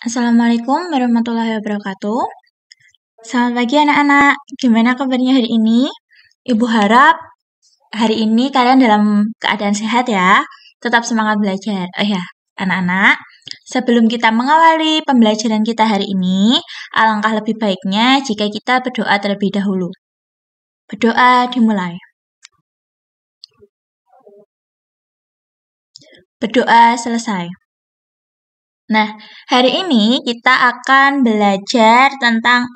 Assalamualaikum warahmatullahi wabarakatuh. Selamat pagi anak-anak. Gimana kabarnya hari ini? Ibu harap hari ini kalian dalam keadaan sehat ya. Tetap semangat belajar. Oh ya, anak-anak, sebelum kita mengawali pembelajaran kita hari ini, alangkah lebih baiknya jika kita berdoa terlebih dahulu. Berdoa dimulai. Berdoa selesai. Nah, hari ini kita akan belajar tentang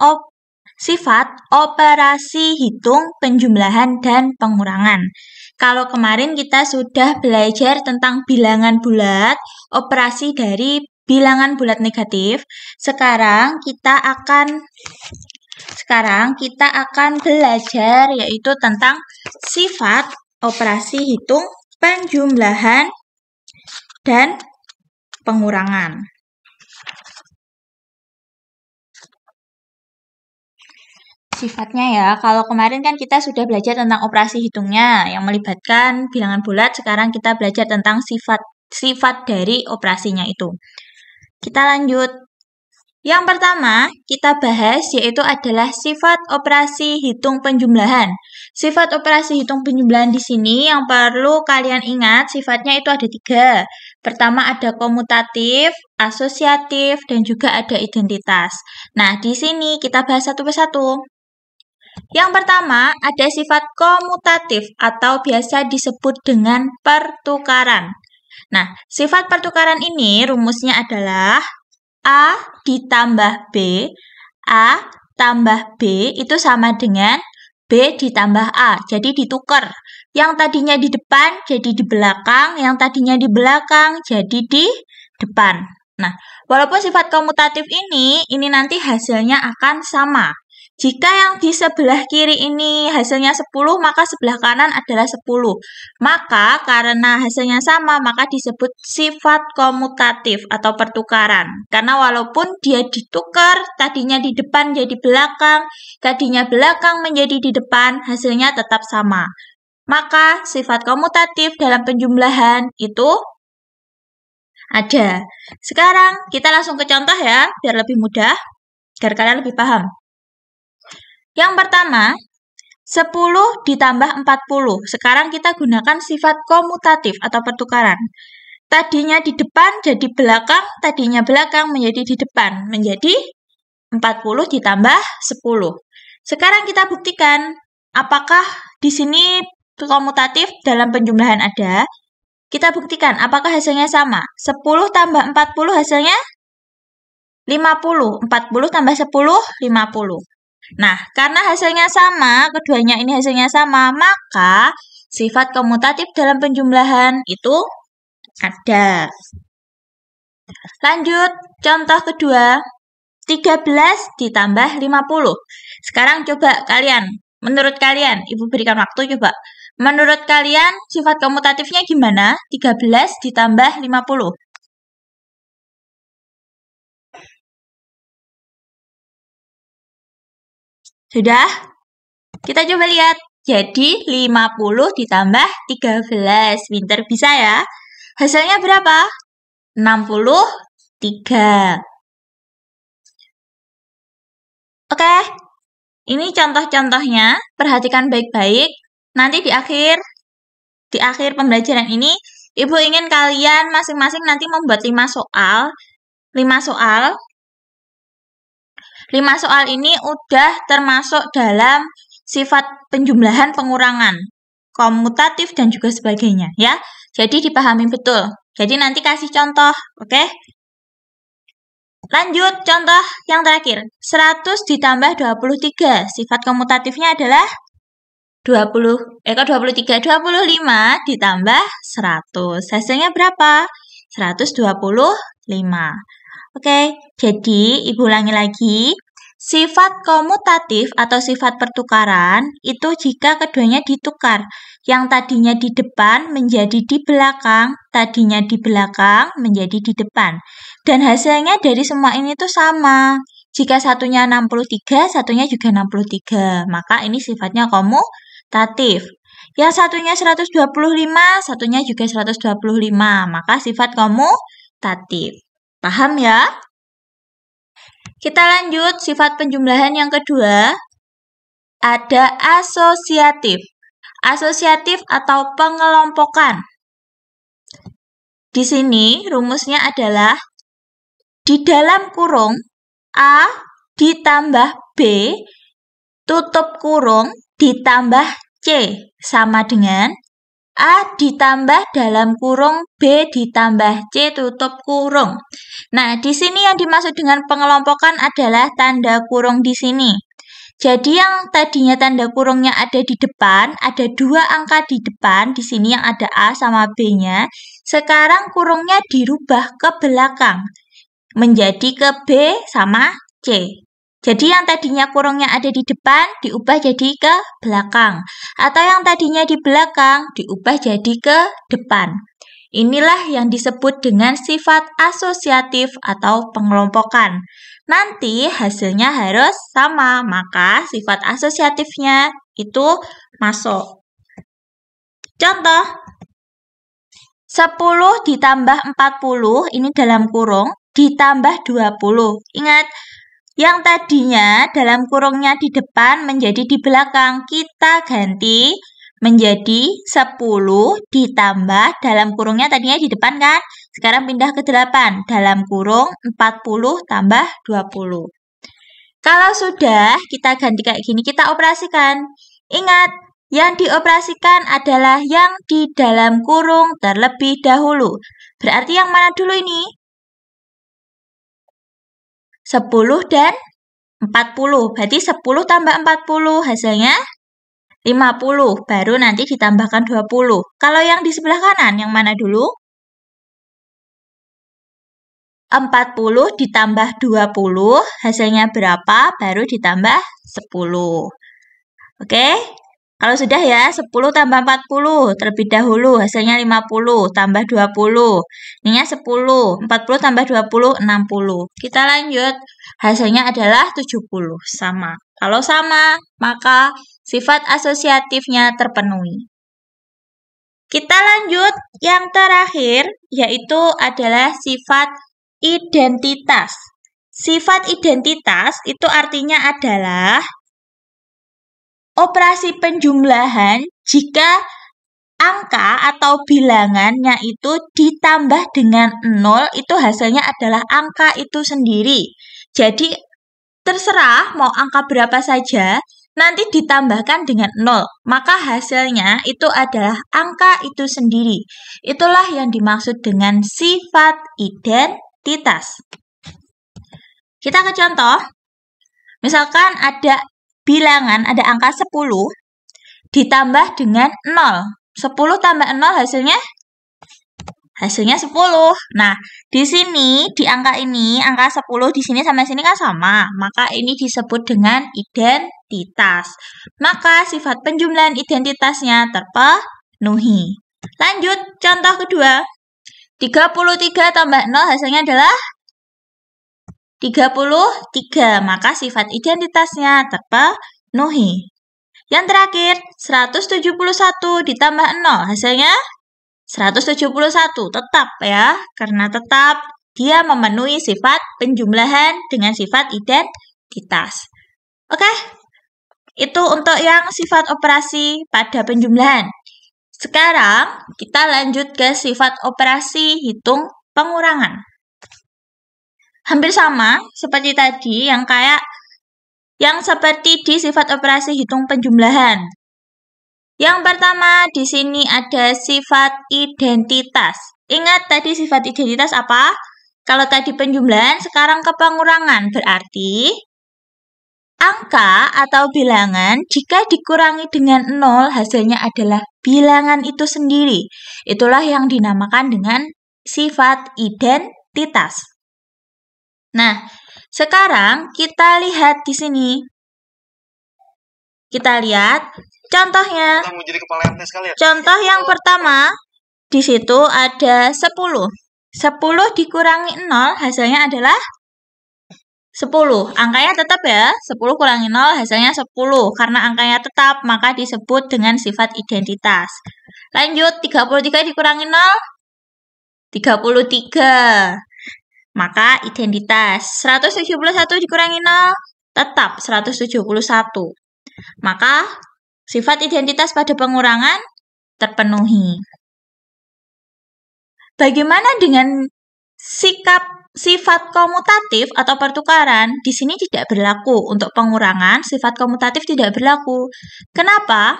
sifat operasi hitung, penjumlahan, dan pengurangan. Kalau kemarin kita sudah belajar tentang bilangan bulat, operasi dari bilangan bulat negatif, sekarang kita akan belajar yaitu tentang sifat operasi hitung, penjumlahan, dan pengurangan. Sifatnya ya, kalau kemarin kan kita sudah belajar tentang operasi hitungnya yang melibatkan bilangan bulat, sekarang kita belajar tentang sifat dari operasinya itu. Kita lanjut. Yang pertama kita bahas yaitu adalah sifat operasi hitung penjumlahan. Sifat operasi hitung penjumlahan di sini yang perlu kalian ingat sifatnya itu ada 3. Pertama ada komutatif, asosiatif, dan juga ada identitas. Nah, di sini kita bahas satu persatu. Yang pertama ada sifat komutatif atau biasa disebut dengan pertukaran. Nah, sifat pertukaran ini rumusnya adalah A ditambah B, A tambah B itu sama dengan B ditambah A, jadi ditukar. Yang tadinya di depan jadi di belakang, yang tadinya di belakang jadi di depan. Nah, walaupun sifat komutatif ini nanti hasilnya akan sama. Jika yang di sebelah kiri ini hasilnya 10, maka sebelah kanan adalah 10. Maka karena hasilnya sama, maka disebut sifat komutatif atau pertukaran. Karena walaupun dia ditukar, tadinya di depan jadi belakang, tadinya belakang menjadi di depan, hasilnya tetap sama. Maka sifat komutatif dalam penjumlahan itu ada. Sekarang kita langsung ke contoh ya, biar lebih mudah, agar kalian lebih paham. Yang pertama, 10 ditambah 40. Sekarang kita gunakan sifat komutatif atau pertukaran. Tadinya di depan jadi belakang, tadinya belakang menjadi di depan, menjadi 40 ditambah 10. Sekarang kita buktikan apakah di sini komutatif dalam penjumlahan ada. Kita buktikan apakah hasilnya sama. 10 tambah 40 hasilnya 50. 40 tambah 10, 50. Nah, karena hasilnya sama, keduanya ini hasilnya sama, maka sifat komutatif dalam penjumlahan itu ada. Lanjut, contoh kedua. 13 ditambah 50. Sekarang coba kalian, menurut kalian, Ibu berikan waktu coba. Menurut kalian, sifat komutatifnya gimana? 13 ditambah 50. Sudah? Kita coba lihat. Jadi, 50 ditambah 13. Pinter bisa ya? Hasilnya berapa? 63. Oke, ini contoh-contohnya. Perhatikan baik-baik. Nanti di akhir pembelajaran ini, Ibu ingin kalian masing-masing nanti membuat 5 soal. 5 soal. 5 soal ini udah termasuk dalam sifat penjumlahan, pengurangan, komutatif, dan juga sebagainya. Ya, jadi dipahami betul. Jadi nanti kasih contoh, oke? Lanjut, contoh yang terakhir. 100 ditambah 23. Sifat komutatifnya adalah 25 ditambah 100. Hasilnya berapa? 125. Oke, jadi Ibu ulangi lagi. Sifat komutatif atau sifat pertukaran itu jika keduanya ditukar. Yang tadinya di depan menjadi di belakang, tadinya di belakang menjadi di depan. Dan hasilnya dari semua ini tuh sama. Jika satunya 63, satunya juga 63. Maka ini sifatnya komutatif. Yang satunya 125, satunya juga 125. Maka sifat komutatif. Paham ya? Kita lanjut, sifat penjumlahan yang kedua, ada asosiatif. Asosiatif atau pengelompokan. Di sini rumusnya adalah di dalam kurung A ditambah B tutup kurung ditambah C sama dengan A ditambah dalam kurung B ditambah C tutup kurung. Nah, di sini yang dimaksud dengan pengelompokan adalah tanda kurung di sini. Jadi yang tadinya tanda kurungnya ada di depan, ada dua angka di depan, di sini yang ada A sama B-nya. Sekarang kurungnya dirubah ke belakang, menjadi ke B sama C. Jadi yang tadinya kurungnya ada di depan, diubah jadi ke belakang. Atau yang tadinya di belakang, diubah jadi ke depan. Inilah yang disebut dengan sifat asosiatif atau pengelompokan. Nanti hasilnya harus sama, maka sifat asosiatifnya itu masuk. Contoh, 10 ditambah 40, ini dalam kurung, ditambah 20. Ingat, yang tadinya dalam kurungnya di depan menjadi di belakang, kita ganti menjadi 10 ditambah dalam kurungnya tadinya di depan kan? Sekarang pindah ke 8. Dalam kurung 40 tambah 20. Kalau sudah kita ganti kayak gini, kita operasikan. Ingat, yang dioperasikan adalah yang di dalam kurung terlebih dahulu. Berarti yang mana dulu ini? 10 dan 40. Berarti 10 tambah 40 hasilnya 50, baru nanti ditambahkan 20. Kalau yang di sebelah kanan, yang mana dulu? 40 ditambah 20, hasilnya berapa? Baru ditambah 10. Oke? Kalau sudah ya, 10 tambah 40, terlebih dahulu, hasilnya 50, tambah 20. Ininya 10, 40 tambah 20, 60. Kita lanjut, hasilnya adalah 70, sama. Kalau sama, maka sifat asosiatifnya terpenuhi. Kita lanjut yang terakhir, yaitu adalah sifat identitas. Sifat identitas itu artinya adalah operasi penjumlahan jika angka atau bilangannya itu ditambah dengan 0, itu hasilnya adalah angka itu sendiri. Jadi terserah mau angka berapa saja, nanti ditambahkan dengan 0, maka hasilnya itu adalah angka itu sendiri. Itulah yang dimaksud dengan sifat identitas. Kita ke contoh. Misalkan ada bilangan, ada angka 10 ditambah dengan 0. 10 tambah 0 hasilnya 10. Nah, di sini, di angka ini, angka 10 di sini sama sini kan sama. Maka ini disebut dengan identitas. Maka sifat penjumlahan identitasnya terpenuhi. Lanjut, contoh kedua. 33 tambah 0 hasilnya adalah 33. Maka sifat identitasnya terpenuhi. Yang terakhir, 171 ditambah 0 hasilnya 171, tetap ya, karena tetap dia memenuhi sifat penjumlahan dengan sifat identitas. Oke, itu untuk yang sifat operasi pada penjumlahan. Sekarang kita lanjut ke sifat operasi hitung pengurangan. Hampir sama seperti tadi, yang seperti di sifat operasi hitung penjumlahan. Yang pertama, di sini ada sifat identitas. Ingat tadi sifat identitas apa? Kalau tadi penjumlahan, sekarang ke pengurangan. Berarti, angka atau bilangan jika dikurangi dengan 0, hasilnya adalah bilangan itu sendiri. Itulah yang dinamakan dengan sifat identitas. Nah, sekarang kita lihat di sini. Kita lihat contohnya. Contoh yang pertama, di situ ada 10. 10 dikurangi 0, hasilnya adalah 10. Angkanya tetap ya, 10 kurangi 0, hasilnya 10. Karena angkanya tetap, maka disebut dengan sifat identitas. Lanjut, 33 dikurangi 0, 33. Maka identitas 171 dikurangi 0 tetap 171. Maka sifat identitas pada pengurangan terpenuhi. Bagaimana dengan sifat komutatif atau pertukaran? Di sini tidak berlaku. Untuk pengurangan, sifat komutatif tidak berlaku. Kenapa?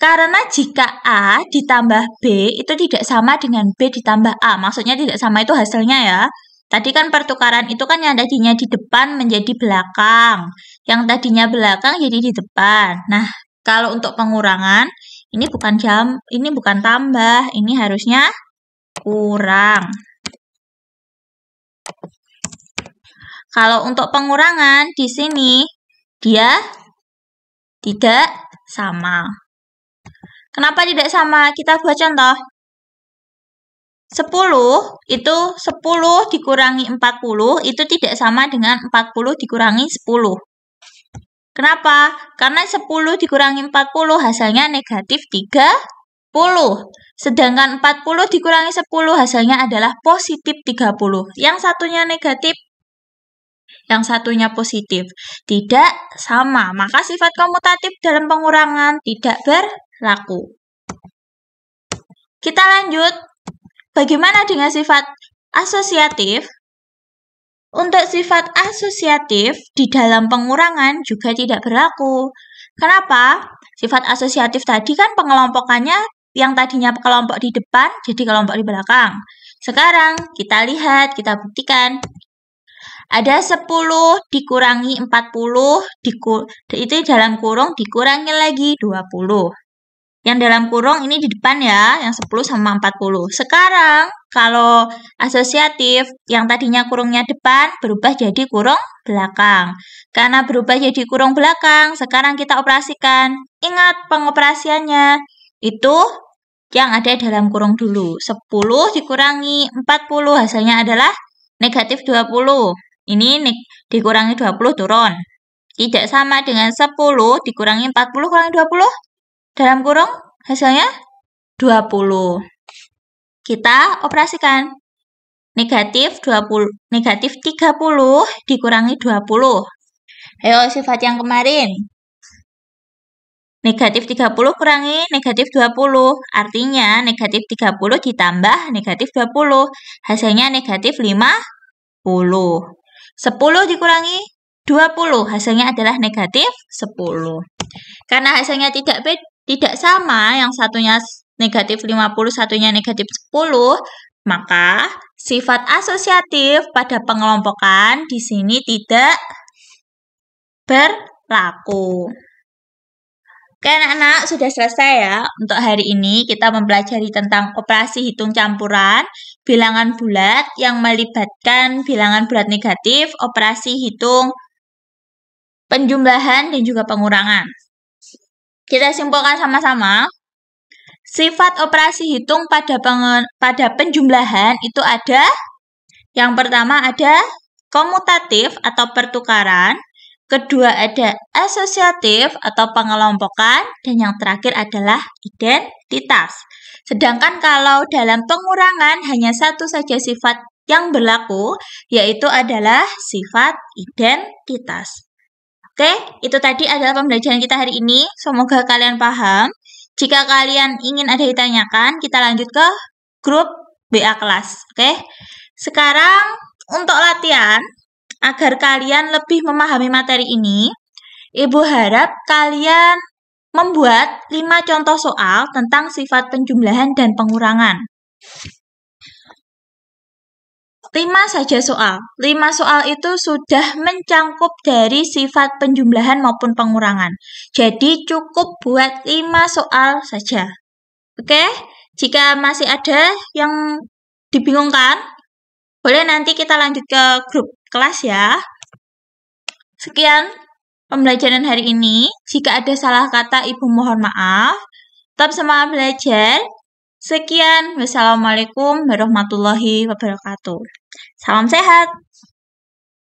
Karena jika A ditambah B itu tidak sama dengan B ditambah A. Maksudnya tidak sama itu hasilnya ya. Tadi kan pertukaran itu kan yang tadinya di depan menjadi belakang. Yang tadinya belakang jadi di depan. Nah, kalau untuk pengurangan, ini bukan tambah. Ini harusnya kurang. Kalau untuk pengurangan di sini dia tidak sama. Kenapa tidak sama? Kita buat contoh. 10 itu 10 dikurangi 40 itu tidak sama dengan 40 dikurangi 10. Kenapa? Karena 10 dikurangi 40 hasilnya negatif 30. Sedangkan 40 dikurangi 10 hasilnya adalah positif 30. Yang satunya negatif, yang satunya positif. Tidak sama. Maka sifat komutatif dalam pengurangan tidak berlaku. Kita lanjut. Bagaimana dengan sifat asosiatif? Untuk sifat asosiatif di dalam pengurangan juga tidak berlaku. Kenapa? Sifat asosiatif tadi kan pengelompokannya yang tadinya kelompok di depan jadi kelompok di belakang. Sekarang kita lihat, kita buktikan. Ada 10 dikurangi 40, itu dalam kurung dikurangi lagi 20. Yang dalam kurung ini di depan ya, yang 10 sama 40. Sekarang, kalau asosiatif, yang tadinya kurungnya depan, berubah jadi kurung belakang. Karena berubah jadi kurung belakang, sekarang kita operasikan. Ingat pengoperasiannya, itu yang ada dalam kurung dulu. 10 dikurangi 40, hasilnya adalah negatif 20. Ini dikurangi 20 turun. Tidak sama dengan 10 dikurangi 40 kurangi 20. Dalam kurung hasilnya 20. Kita operasikan. Negatif 30 dikurangi 20. Ayo sifat yang kemarin. Negatif 30 kurangi negatif 20. Artinya negatif 30 ditambah negatif 20. Hasilnya negatif 50. 10 dikurangi 20. Hasilnya adalah negatif 10. Karena hasilnya tidak sama, yang satunya negatif 50, satunya negatif 10, maka sifat asosiatif pada pengelompokan di sini tidak berlaku. Oke anak-anak, sudah selesai ya. Untuk hari ini kita mempelajari tentang operasi hitung campuran, bilangan bulat yang melibatkan bilangan bulat negatif, operasi hitung penjumlahan dan juga pengurangan. Kita simpulkan sama-sama. Sifat operasi hitung pada penjumlahan itu ada. Yang pertama ada komutatif atau pertukaran. Kedua ada asosiatif atau pengelompokan. Dan yang terakhir adalah identitas. Sedangkan kalau dalam pengurangan hanya satu saja sifat yang berlaku, yaitu adalah sifat identitas. Oke, itu tadi adalah pembelajaran kita hari ini. Semoga kalian paham. Jika kalian ingin ada ditanyakan, kita lanjut ke grup BA kelas. Oke, sekarang untuk latihan, agar kalian lebih memahami materi ini, Ibu harap kalian membuat 5 contoh soal tentang sifat penjumlahan dan pengurangan. 5 saja soal. 5 soal itu sudah mencangkup dari sifat penjumlahan maupun pengurangan. Jadi cukup buat 5 soal saja. Oke? Jika masih ada yang dibingungkan, boleh nanti kita lanjut ke grup kelas ya. Sekian pembelajaran hari ini. Jika ada salah kata, Ibu mohon maaf. Tetap semangat belajar. Sekian, wassalamualaikum warahmatullahi wabarakatuh. Salam sehat.